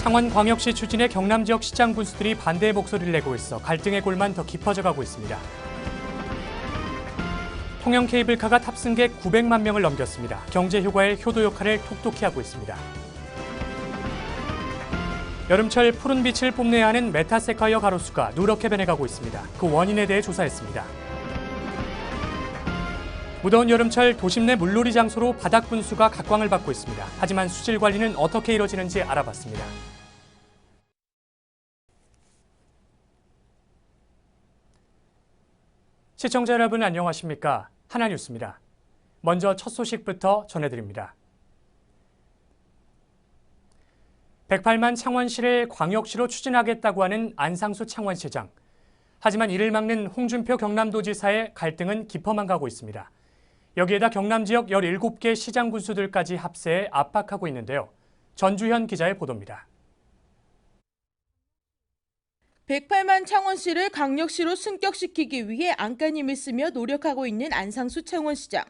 창원광역시 추진의 경남 지역 시장 군수들이 반대의 목소리를 내고 있어 갈등의 골만 더 깊어져가고 있습니다. 통영 케이블카가 탑승객 900만 명을 넘겼습니다. 경제 효과의 효도 역할을 톡톡히 하고 있습니다. 여름철 푸른 빛을 뽐내야 하는 메타세콰이어 가로수가 누렇게 변해가고 있습니다. 그 원인에 대해 조사했습니다. 무더운 여름철 도심 내 물놀이 장소로 바닥 분수가 각광을 받고 있습니다. 하지만 수질 관리는 어떻게 이뤄지는지 알아봤습니다. 시청자 여러분 안녕하십니까? 하나뉴스입니다. 먼저 첫 소식부터 전해드립니다. 108만 창원시를 광역시로 추진하겠다고 하는 안상수 창원시장. 하지만 이를 막는 홍준표 경남도지사의 갈등은 깊어만 가고 있습니다. 여기에다 경남 지역 17개 시장 군수들까지 합세해 압박하고 있는데요. 전주현 기자의 보도입니다. 108만 창원시를 강력시로 승격시키기 위해 안간힘을 쓰며 노력하고 있는 안상수 창원시장.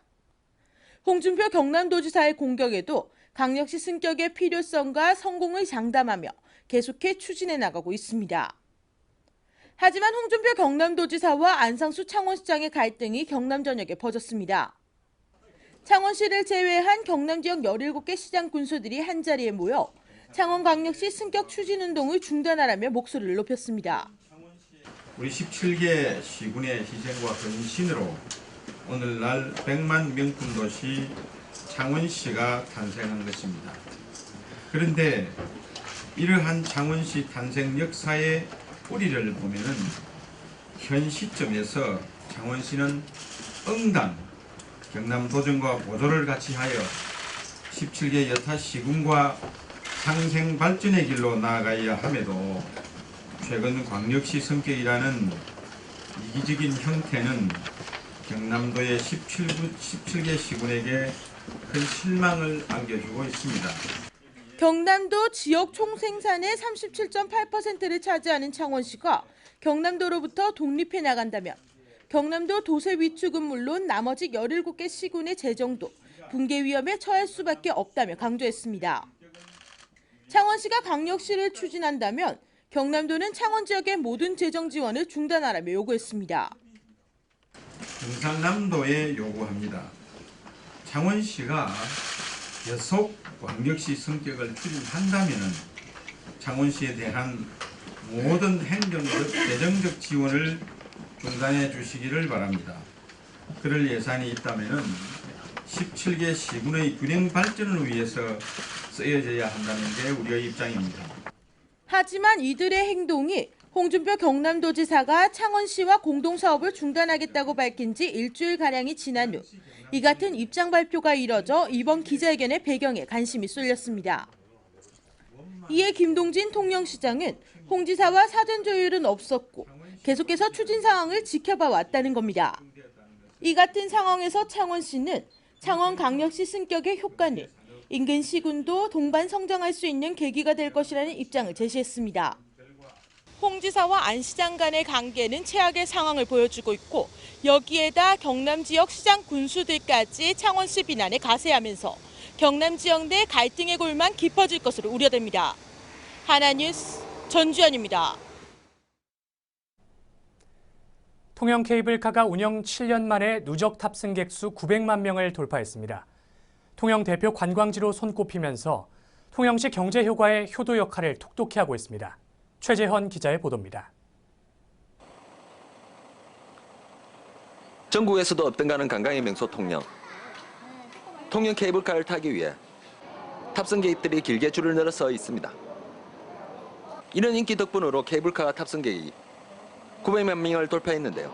홍준표 경남도지사의 공격에도 강력시 승격의 필요성과 성공을 장담하며 계속해 추진해 나가고 있습니다. 하지만 홍준표 경남도지사와 안상수 창원시장의 갈등이 경남 전역에 퍼졌습니다. 창원시를 제외한 경남 지역 17개 시장 군수들이 한자리에 모여 창원광역시 승격 추진 운동을 중단하라며 목소리를 높였습니다. 우리 17개 시군의 희생과 헌신으로 오늘날 100만 명품 도시 창원시가 탄생한 것입니다. 그런데 이러한 창원시 탄생 역사의 뿌리를 보면은 현 시점에서 창원시는 응당 경남도정과 보조를 같이 하여 17개 여타 시군과 상생 발전의 길로 나아가야 함에도 최근 광역시 성격이라는 이기적인 형태는 경남도의 17개 시군에게 큰 실망을 안겨주고 있습니다. 경남도 지역 총생산의 37.8%를 차지하는 창원시가 경남도로부터 독립해 나간다면 경남도 도세 위축은 물론 나머지 17개 시군의 재정도 붕괴 위험에 처할 수밖에 없다며 강조했습니다. 창원시가 광역시를 추진한다면 경남도는 창원 지역의 모든 재정 지원을 중단하라며 요구했습니다. 경상남도에 요구합니다. 창원시가 계속 광역시 성격을 추진한다면 창원시에 대한 모든 행정적, 재정적 지원을 중단해 주시기를 바랍니다. 그럴 예산이 있다면 17개 시군의 균형 발전을 위해서 쓰여져야 한다는 게 우리의 입장입니다. 하지만 이들의 행동이 홍준표 경남도지사가 창원시와 공동사업을 중단하겠다고 밝힌 지 일주일가량이 지난 후 이 같은 입장 발표가 이뤄져 이번 기자회견의 배경에 관심이 쏠렸습니다. 이에 김동진 통영시장은 홍 지사와 사전 조율은 없었고 계속해서 추진 상황을 지켜봐 왔다는 겁니다. 이 같은 상황에서 창원시는 창원광역시 승격의 효과는 인근 시군도 동반 성장할 수 있는 계기가 될 것이라는 입장을 제시했습니다. 홍 지사와 안 시장 간의 관계는 최악의 상황을 보여주고 있고 여기에다 경남 지역 시장 군수들까지 창원시 비난에 가세하면서 경남 지역 내 갈등의 골만 깊어질 것으로 우려됩니다. 하나뉴스 전주현입니다. 통영 케이블카가 운영 7년 만에 누적 탑승객 수 900만 명을 돌파했습니다. 통영 대표 관광지로 손꼽히면서 통영시 경제 효과의 효도 역할을 톡톡히 하고 있습니다. 최재헌 기자의 보도입니다. 전국에서도 없던 가는 관광의 명소 통영. 통영 케이블카를 타기 위해 탑승 게이트들이 길게 줄을 늘어서 있습니다. 이런 인기 덕분으로 케이블카 탑승객이 900만 명을 돌파했는데요.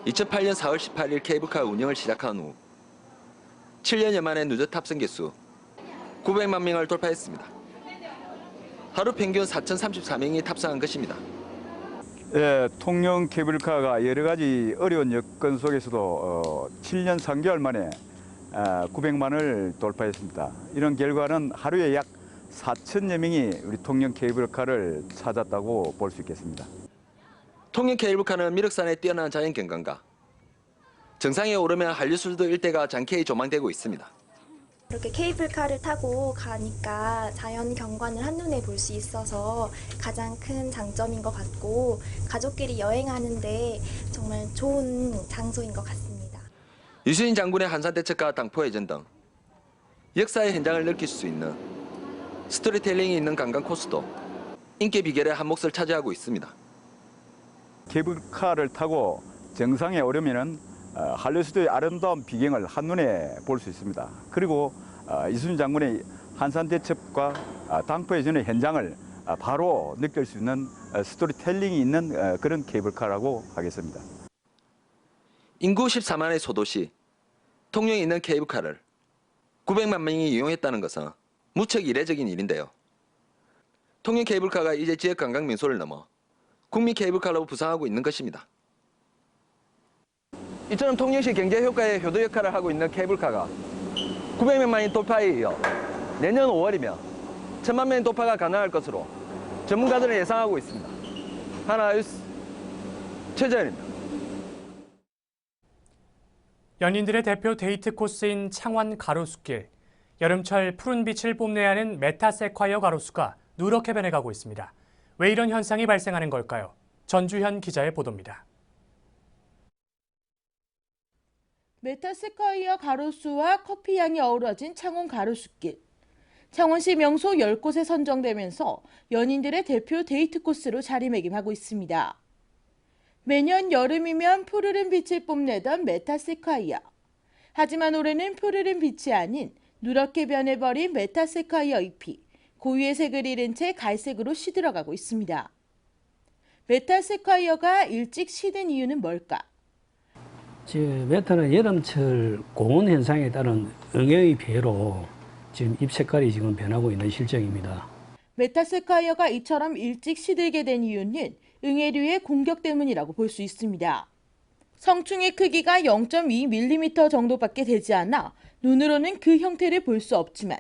2008년 4월 18일 케이블카 운영을 시작한 후 7년여 만에 누적 탑승객 수 900만 명을 돌파했습니다. 하루 평균 4,034명이 탑승한 것입니다. 예, 통영 케이블카가 여러 가지 어려운 여건 속에서도 7년 3개월 만에 900만을 돌파했습니다. 이런 결과는 하루에 약 4천여 명이 우리 통영 케이블카를 찾았다고 볼 수 있겠습니다. 통영 케이블카는 미륵산의 뛰어난 자연경관과 정상에 오르면 한류술도 일대가 장쾌히 조망되고 있습니다. 이렇게 케이블카를 타고 가니까 자연 경관을 한눈에 볼 수 있어서 가장 큰 장점인 것 같고 가족끼리 여행하는데 정말 좋은 장소인 것 같습니다. 유시인 장군의 한산대첩과 당포해전 등 역사의 현장을 느낄 수 있는 스토리텔링이 있는 관광 코스도 인기 비결의 한 몫을 차지하고 있습니다. 케이블카를 타고 정상에 오르면은 한려수도의 아름다운 비경을 한눈에 볼 수 있습니다. 그리고 이순신 장군의 한산대첩과 당포해전의 현장을 바로 느낄 수 있는 스토리텔링이 있는 그런 케이블카라고 하겠습니다. 인구 14만의 소도시 통영에 있는 케이블카를 900만 명이 이용했다는 것은 무척 이례적인 일인데요. 통영 케이블카가 이제 지역 관광 명소를 넘어 국민 케이블카로 부상하고 있는 것입니다. 이처럼 통영시 경제 효과의 효도 역할을 하고 있는 케이블카가 900명만이 돌파에 이어 내년 5월이면 1000만 명의 돌파가 가능할 것으로 전문가들은 예상하고 있습니다. 하나뉴스 최재현입니다. 연인들의 대표 데이트 코스인 창원 가로수길. 여름철 푸른 빛을 뽐내야 하는 메타세콰이어 가로수가 누렇게 변해가고 있습니다. 왜 이런 현상이 발생하는 걸까요? 전주현 기자의 보도입니다. 메타세콰이어 가로수와 커피향이 어우러진 창원 가로수길. 창원시 명소 10곳에 선정되면서 연인들의 대표 데이트 코스로 자리매김하고 있습니다. 매년 여름이면 푸르른 빛을 뽐내던 메타세콰이어. 하지만 올해는 푸르른 빛이 아닌 누렇게 변해버린 메타세콰이어 잎이 고유의 색을 잃은 채 갈색으로 시들어가고 있습니다. 메타세콰이어가 일찍 시든 이유는 뭘까? 지금 메타는 여름철 고온 현상에 따른 응애의 피해로 지금 잎 색깔이 지금 변하고 있는 실정입니다. 메타세콰이어가 이처럼 일찍 시들게 된 이유는 응애류의 공격 때문이라고 볼 수 있습니다. 성충의 크기가 0.2mm 정도밖에 되지 않아 눈으로는 그 형태를 볼 수 없지만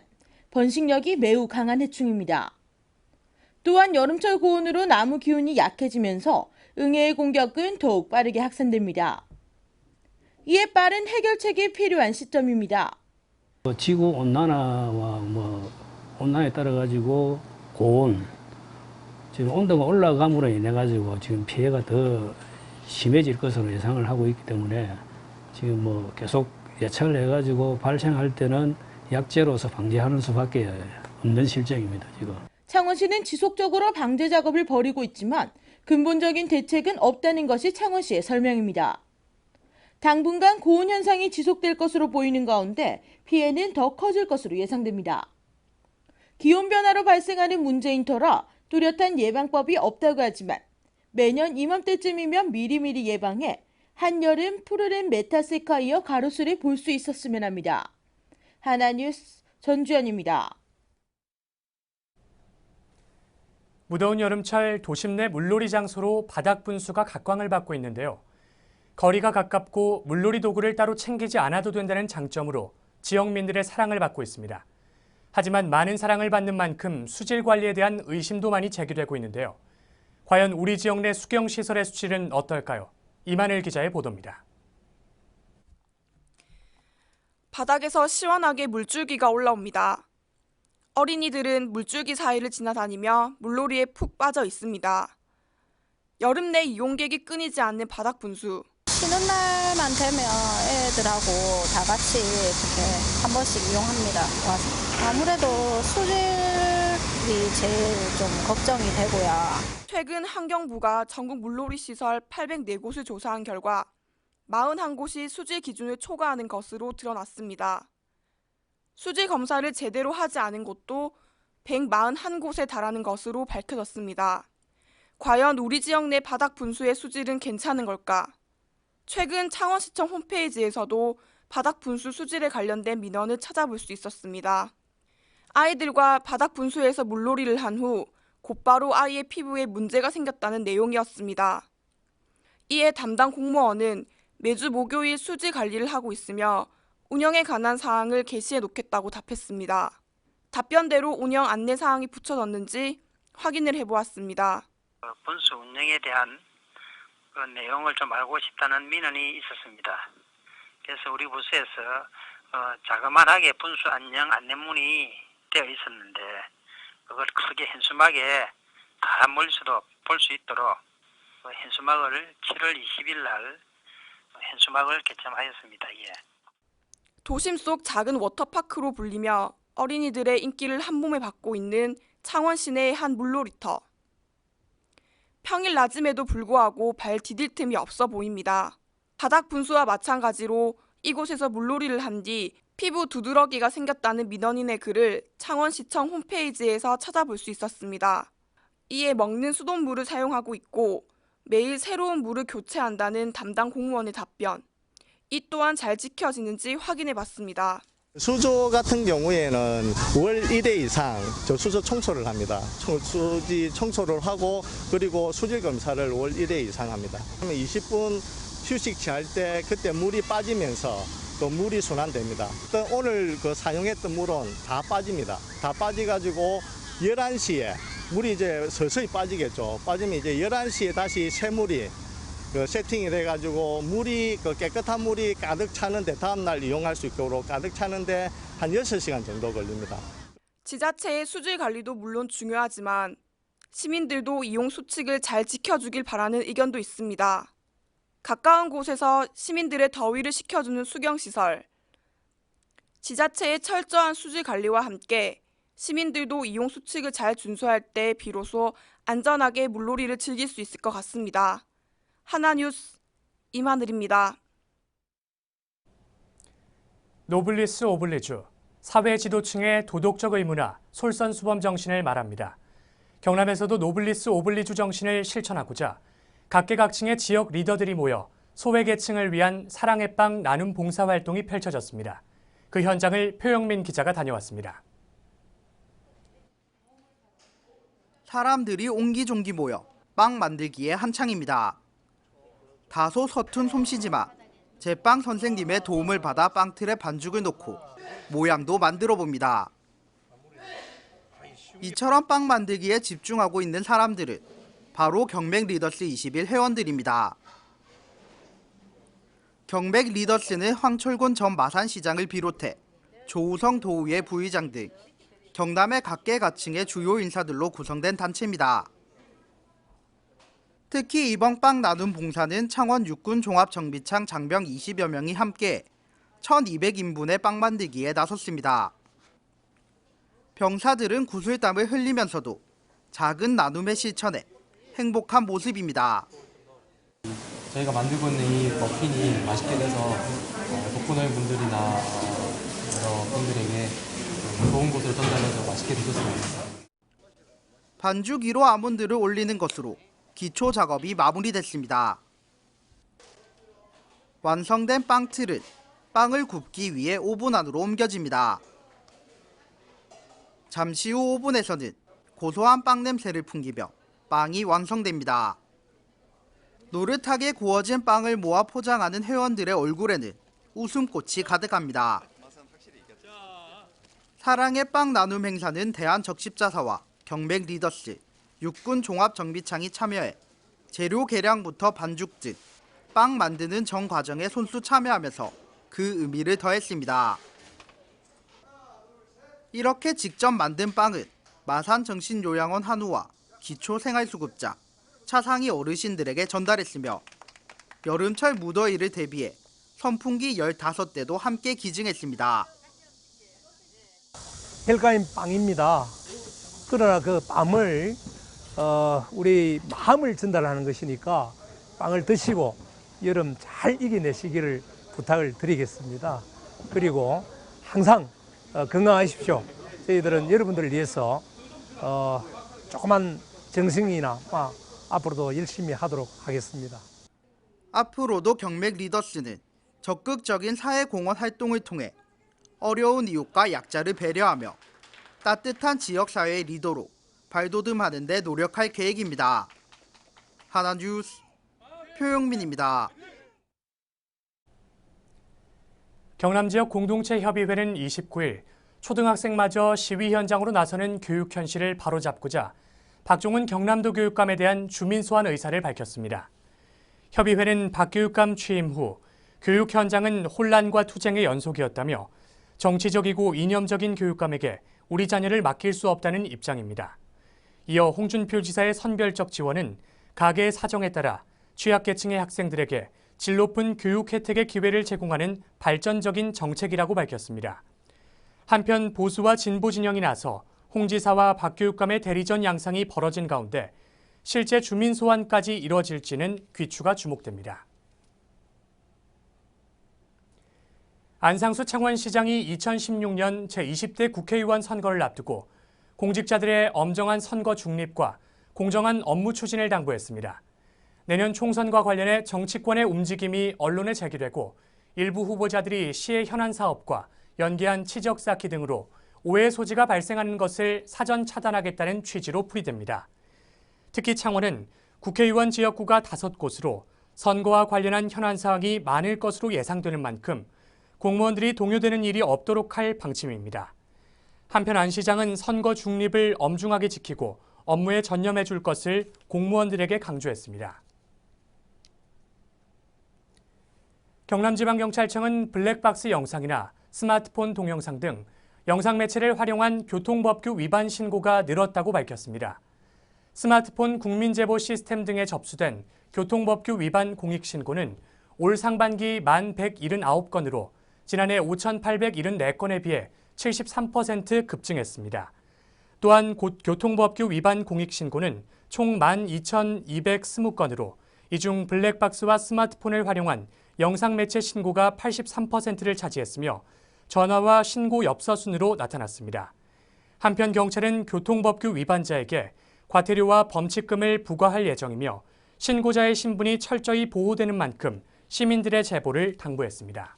번식력이 매우 강한 해충입니다. 또한 여름철 고온으로 나무 기운이 약해지면서 응애의 공격은 더욱 빠르게 확산됩니다. 이에 빠른 해결책이 필요한 시점입니다. 지구 온난화와 온난화에 따라 가지고 고온, 지금 온도가 올라감으로 인해 가지고 지금 피해가 더 심해질 것으로 예상을 하고 있기 때문에 지금 계속 예측을 해 가지고 발생할 때는 약재로서 방지하는 수밖에 없는 실정입니다, 지금. 창원시는 지속적으로 방제 작업을 벌이고 있지만 근본적인 대책은 없다는 것이 창원시의 설명입니다. 당분간 고온 현상이 지속될 것으로 보이는 가운데 피해는 더 커질 것으로 예상됩니다. 기온 변화로 발생하는 문제인 터라 뚜렷한 예방법이 없다고 하지만 매년 이맘때쯤이면 미리미리 예방해 한여름 푸르른 메타세콰이어 가로수를 볼 수 있었으면 합니다. 하나뉴스 전주현입니다. 무더운 여름철 도심 내 물놀이 장소로 바닥 분수가 각광을 받고 있는데요. 거리가 가깝고 물놀이 도구를 따로 챙기지 않아도 된다는 장점으로 지역민들의 사랑을 받고 있습니다. 하지만 많은 사랑을 받는 만큼 수질 관리에 대한 의심도 많이 제기되고 있는데요. 과연 우리 지역 내 수경시설의 수질은 어떨까요? 이만일 기자의 보도입니다. 바닥에서 시원하게 물줄기가 올라옵니다. 어린이들은 물줄기 사이를 지나다니며 물놀이에 푹 빠져 있습니다. 여름 내 이용객이 끊이지 않는 바닥 분수. 쉬는 날만 되면 애들하고 다 같이 이렇게 한 번씩 이용합니다. 와서. 아무래도 수질이 제일 좀 걱정이 되고요. 최근 환경부가 전국 물놀이 시설 804곳을 조사한 결과 41곳이 수질 기준을 초과하는 것으로 드러났습니다. 수질 검사를 제대로 하지 않은 곳도 141곳에 달하는 것으로 밝혀졌습니다. 과연 우리 지역 내 바닥 분수의 수질은 괜찮은 걸까? 최근 창원시청 홈페이지에서도 바닥 분수 수질에 관련된 민원을 찾아볼 수 있었습니다. 아이들과 바닥 분수에서 물놀이를 한 후 곧바로 아이의 피부에 문제가 생겼다는 내용이었습니다. 이에 담당 공무원은 매주 목요일 수질 관리를 하고 있으며 운영에 관한 사항을 게시해 놓겠다고 답했습니다. 답변대로 운영 안내 사항이 붙여졌는지 확인을 해보았습니다. 분수 운영에 대한 그런 내용을 좀 알고 싶다는 민원이 있었습니다. 그래서 우리 부서에서 자그만하게 분수 안녕 안내문이 되어 있었는데 그걸 크게 현수막에 다 멀리서도 볼 수 있도록 현수막을 7월 20일 날 현수막을 개점하였습니다. 예. 도심 속 작은 워터파크로 불리며 어린이들의 인기를 한몸에 받고 있는 창원 시내의 한 물놀이터. 평일 낮음에도 불구하고 발 디딜 틈이 없어 보입니다. 바닥 분수와 마찬가지로 이곳에서 물놀이를 한 뒤 피부 두드러기가 생겼다는 민원인의 글을 창원시청 홈페이지에서 찾아볼 수 있었습니다. 이에 먹는 수돗물을 사용하고 있고 매일 새로운 물을 교체한다는 담당 공무원의 답변. 이 또한 잘 지켜지는지 확인해 봤습니다. 수조 같은 경우에는 월 1회 이상 수조 청소를 합니다. 수지 청소를 하고 그리고 수질 검사를 월 1회 이상 합니다. 20분 휴식 취할 때 그때 물이 빠지면서 또 물이 순환됩니다. 오늘 사용했던 물은 다 빠집니다. 다 빠져가지고 11시에 물이 이제 서서히 빠지겠죠. 빠지면 이제 11시에 다시 새물이 세팅이 돼가지고 물이 깨끗한 물이 가득 차는데 다음날 이용할 수 있도록 가득 차는데 한 6시간 정도 걸립니다. 지자체의 수질 관리도 물론 중요하지만 시민들도 이용 수칙을 잘 지켜주길 바라는 의견도 있습니다. 가까운 곳에서 시민들의 더위를 식혀주는 수경시설, 지자체의 철저한 수질 관리와 함께 시민들도 이용 수칙을 잘 준수할 때 비로소 안전하게 물놀이를 즐길 수 있을 것 같습니다. 하나뉴스 임하늘입니다. 노블리스 오블리주, 사회 지도층의 도덕적 의무나 솔선수범 정신을 말합니다. 경남에서도 노블리스 오블리주 정신을 실천하고자 각계각층의 지역 리더들이 모여 소외계층을 위한 사랑의 빵 나눔 봉사활동이 펼쳐졌습니다. 그 현장을 표영민 기자가 다녀왔습니다. 사람들이 옹기종기 모여 빵 만들기에 한창입니다. 다소 서툰 솜씨지만 제빵 선생님의 도움을 받아 빵틀에 반죽을 넣고 모양도 만들어 봅니다. 이처럼 빵 만들기에 집중하고 있는 사람들은 바로 경맥 리더스 21 회원들입니다. 경맥 리더스는 황철곤 전 마산시장을 비롯해 조우성 도의회 부의장 등 경남의 각계각층의 주요 인사들로 구성된 단체입니다. 특히 이번 빵 나눔 봉사는 창원 육군 종합정비창 장병 20여 명이 함께 1200인분의 빵 만들기에 나섰습니다. 병사들은 구슬땀을 흘리면서도 작은 나눔의 실천에 행복한 모습입니다. 저희가 만들고 있는 이 머핀이 맛있게 돼서 독거노인 분들이나 여러 분들에게 좋은 곳으로 전달해서 맛있게 드셨으면 좋겠습니다. 반죽 위로 아몬드를 올리는 것으로 기초 작업이 마무리됐습니다. 완성된 빵틀은 빵을 굽기 위해 오븐 안으로 옮겨집니다. 잠시 후 오븐에서는 고소한 빵 냄새를 풍기며 빵이 완성됩니다. 노릇하게 구워진 빵을 모아 포장하는 회원들의 얼굴에는 웃음꽃이 가득합니다. 사랑의 빵 나눔 행사는 대한적십자사와 경맥 리더스, 육군 종합정비창이 참여해 재료 계량부터 반죽 등 빵 만드는 전 과정에 손수 참여하면서 그 의미를 더했습니다. 이렇게 직접 만든 빵은 마산정신요양원 한우와 기초생활수급자, 차상위 어르신들에게 전달했으며 여름철 무더위를 대비해 선풍기 15대도 함께 기증했습니다. 별가인 빵입니다. 그러나 그 빵을 우리 마음을 전달하는 것이니까 빵을 드시고 여름 잘 이겨내시기를 부탁을 드리겠습니다. 그리고 항상 건강하십시오. 저희들은 여러분들을 위해서 조그만 정성이나 앞으로도 열심히 하도록 하겠습니다. 앞으로도 경맥 리더스는 적극적인 사회공헌 활동을 통해 어려운 이웃과 약자를 배려하며 따뜻한 지역사회의 리더로 발돋움하는 데 노력할 계획입니다. 하나뉴스 표영민입니다. 경남 지역 공동체 협의회는 29일 초등학생마저 시위 현장으로 나서는 교육 현실을 바로잡고자 박종훈 경남도 교육감에 대한 주민 소환 의사를 밝혔습니다. 협의회는 박 교육감 취임 후 교육 현장은 혼란과 투쟁의 연속이었다며 정치적이고 이념적인 교육감에게 우리 자녀를 맡길 수 없다는 입장입니다. 이어 홍준표 지사의 선별적 지원은 가계의 사정에 따라 취약계층의 학생들에게 질 높은 교육 혜택의 기회를 제공하는 발전적인 정책이라고 밝혔습니다. 한편 보수와 진보 진영이 나서 홍 지사와 박 교육감의 대리전 양상이 벌어진 가운데 실제 주민 소환까지 이뤄질지는 귀추가 주목됩니다. 안상수 창원시장이 2016년 제20대 국회의원 선거를 앞두고 공직자들의 엄정한 선거 중립과 공정한 업무 추진을 당부했습니다. 내년 총선과 관련해 정치권의 움직임이 언론에 제기되고 일부 후보자들이 시의 현안 사업과 연계한 치적 쌓기 등으로 오해의 소지가 발생하는 것을 사전 차단하겠다는 취지로 풀이됩니다. 특히 창원은 국회의원 지역구가 5곳으로 선거와 관련한 현안 사항이 많을 것으로 예상되는 만큼 공무원들이 동요되는 일이 없도록 할 방침입니다. 한편 안 시장은 선거 중립을 엄중하게 지키고 업무에 전념해 줄 것을 공무원들에게 강조했습니다. 경남지방경찰청은 블랙박스 영상이나 스마트폰 동영상 등 영상 매체를 활용한 교통법규 위반 신고가 늘었다고 밝혔습니다. 스마트폰 국민제보 시스템 등에 접수된 교통법규 위반 공익신고는 올 상반기 1,179건으로 지난해 5,874건에 비해 73% 급증했습니다. 또한 교통법규 위반 공익신고는 총 12,220건으로 이 중 블랙박스와 스마트폰을 활용한 영상매체 신고가 83%를 차지했으며 전화와 신고 엽서 순으로 나타났습니다. 한편 경찰은 교통법규 위반자에게 과태료와 범칙금을 부과할 예정이며 신고자의 신분이 철저히 보호되는 만큼 시민들의 제보를 당부했습니다.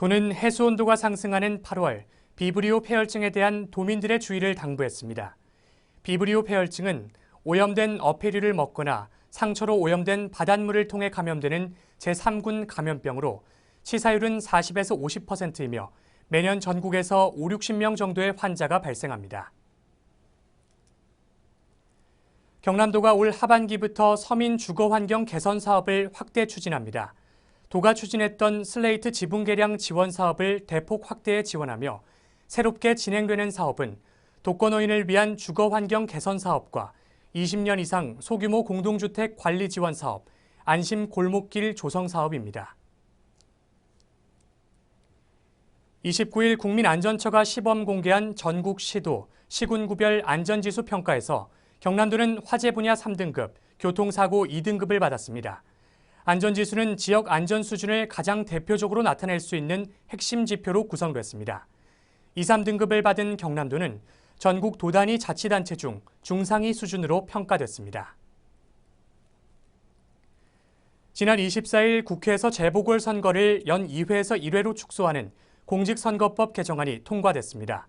도는 해수 온도가 상승하는 8월 비브리오 폐혈증에 대한 도민들의 주의를 당부했습니다. 비브리오 폐혈증은 오염된 어패류를 먹거나 상처로 오염된 바닷물을 통해 감염되는 제3군 감염병으로 치사율은 40에서 50%이며 매년 전국에서 5, 60명 정도의 환자가 발생합니다. 경남도가 올 하반기부터 서민 주거 환경 개선 사업을 확대 추진합니다. 도가 추진했던 슬레이트 지붕 개량 지원 사업을 대폭 확대해 지원하며 새롭게 진행되는 사업은 독거노인을 위한 주거 환경 개선 사업과 20년 이상 소규모 공동주택 관리 지원 사업, 안심 골목길 조성 사업입니다. 29일 국민안전처가 시범 공개한 전국 시도, 시군구별 안전지수 평가에서 경남도는 화재 분야 3등급, 교통사고 2등급을 받았습니다. 안전지수는 지역 안전 수준을 가장 대표적으로 나타낼 수 있는 핵심 지표로 구성됐습니다. 2, 3등급을 받은 경남도는 전국 도단위 자치단체 중 중상위 수준으로 평가됐습니다. 지난 24일 국회에서 재보궐선거를 연 2회에서 1회로 축소하는 공직선거법 개정안이 통과됐습니다.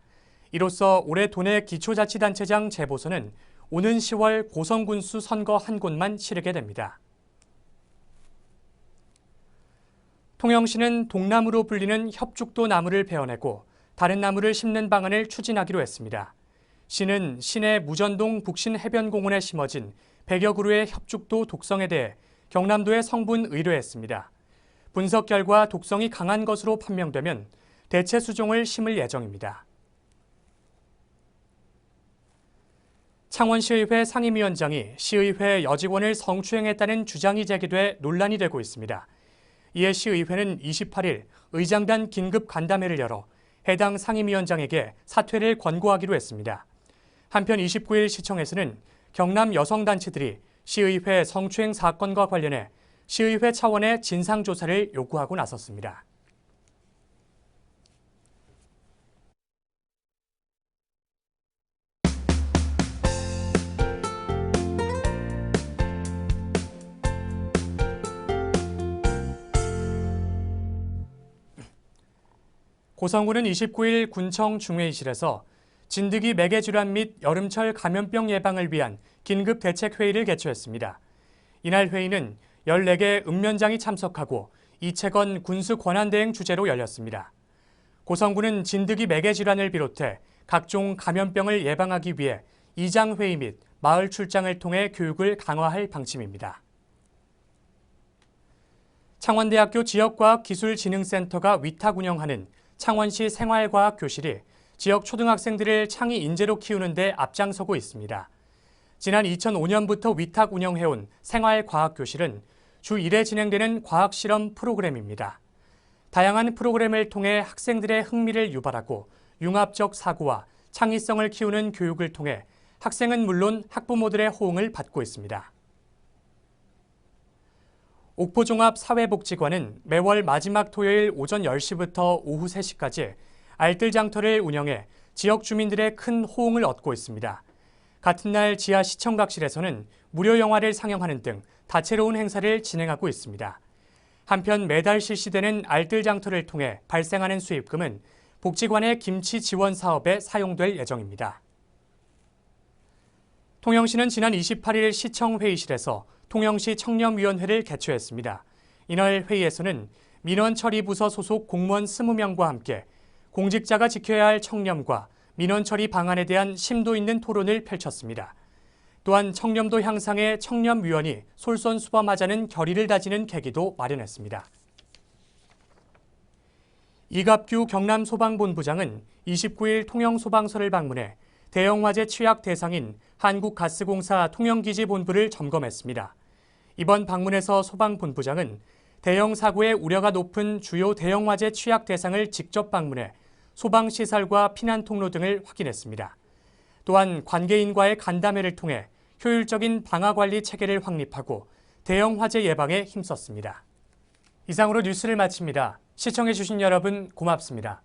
이로써 올해 도내 기초자치단체장 재보선은 오는 10월 고성군수 선거 한 곳만 치르게 됩니다. 통영시는 동나무로 불리는 협죽도 나무를 베어내고 다른 나무를 심는 방안을 추진하기로 했습니다. 시는 시내 무전동 북신해변공원에 심어진 100여 그루의 협죽도 독성에 대해 경남도에 성분 의뢰했습니다. 분석 결과 독성이 강한 것으로 판명되면 대체 수종을 심을 예정입니다. 창원시의회 상임위원장이 시의회 여직원을 성추행했다는 주장이 제기돼 논란이 되고 있습니다. 이에 시의회는 28일 의장단 긴급 간담회를 열어 해당 상임위원장에게 사퇴를 권고하기로 했습니다. 한편 29일 시청에서는 경남 여성단체들이 시의회 성추행 사건과 관련해 시의회 차원의 진상조사를 요구하고 나섰습니다. 고성군은 29일 군청 중회의실에서 진드기 매개질환 및 여름철 감염병 예방을 위한 긴급 대책회의를 개최했습니다. 이날 회의는 14개 읍면장이 참석하고 이채건 군수권한대행 주재로 열렸습니다. 고성군은 진드기 매개 질환을 비롯해 각종 감염병을 예방하기 위해 이장회의 및 마을 출장을 통해 교육을 강화할 방침입니다. 창원대학교 지역과학기술진흥센터가 위탁 운영하는 창원시 생활과학교실이 지역 초등학생들을 창의 인재로 키우는 데 앞장서고 있습니다. 지난 2005년부터 위탁 운영해온 생활과학교실은 주 1회 진행되는 과학실험 프로그램입니다. 다양한 프로그램을 통해 학생들의 흥미를 유발하고 융합적 사고와 창의성을 키우는 교육을 통해 학생은 물론 학부모들의 호응을 받고 있습니다. 옥포종합사회복지관은 매월 마지막 토요일 오전 10시부터 오후 3시까지 알뜰장터를 운영해 지역 주민들의 큰 호응을 얻고 있습니다. 같은 날 지하 시청각실에서는 무료 영화를 상영하는 등 다채로운 행사를 진행하고 있습니다. 한편 매달 실시되는 알뜰장터를 통해 발생하는 수입금은 복지관의 김치 지원 사업에 사용될 예정입니다. 통영시는 지난 28일 시청회의실에서 통영시 청렴위원회를 개최했습니다. 이날 회의에서는 민원처리부서 소속 공무원 20명과 함께 공직자가 지켜야 할 청렴과 민원처리 방안에 대한 심도 있는 토론을 펼쳤습니다. 또한 청렴도 향상에 청렴위원이 솔선수범하자는 결의를 다지는 계기도 마련했습니다. 이갑규 경남소방본부장은 29일 통영소방서를 방문해 대형화재 취약 대상인 한국가스공사 통영기지본부를 점검했습니다. 이번 방문에서 소방본부장은 대형 사고의 우려가 높은 주요 대형화재 취약 대상을 직접 방문해 소방시설과 피난통로 등을 확인했습니다. 또한 관계인과의 간담회를 통해 효율적인 방화관리 체계를 확립하고 대형 화재 예방에 힘썼습니다. 이상으로 뉴스를 마칩니다. 시청해주신 여러분 고맙습니다.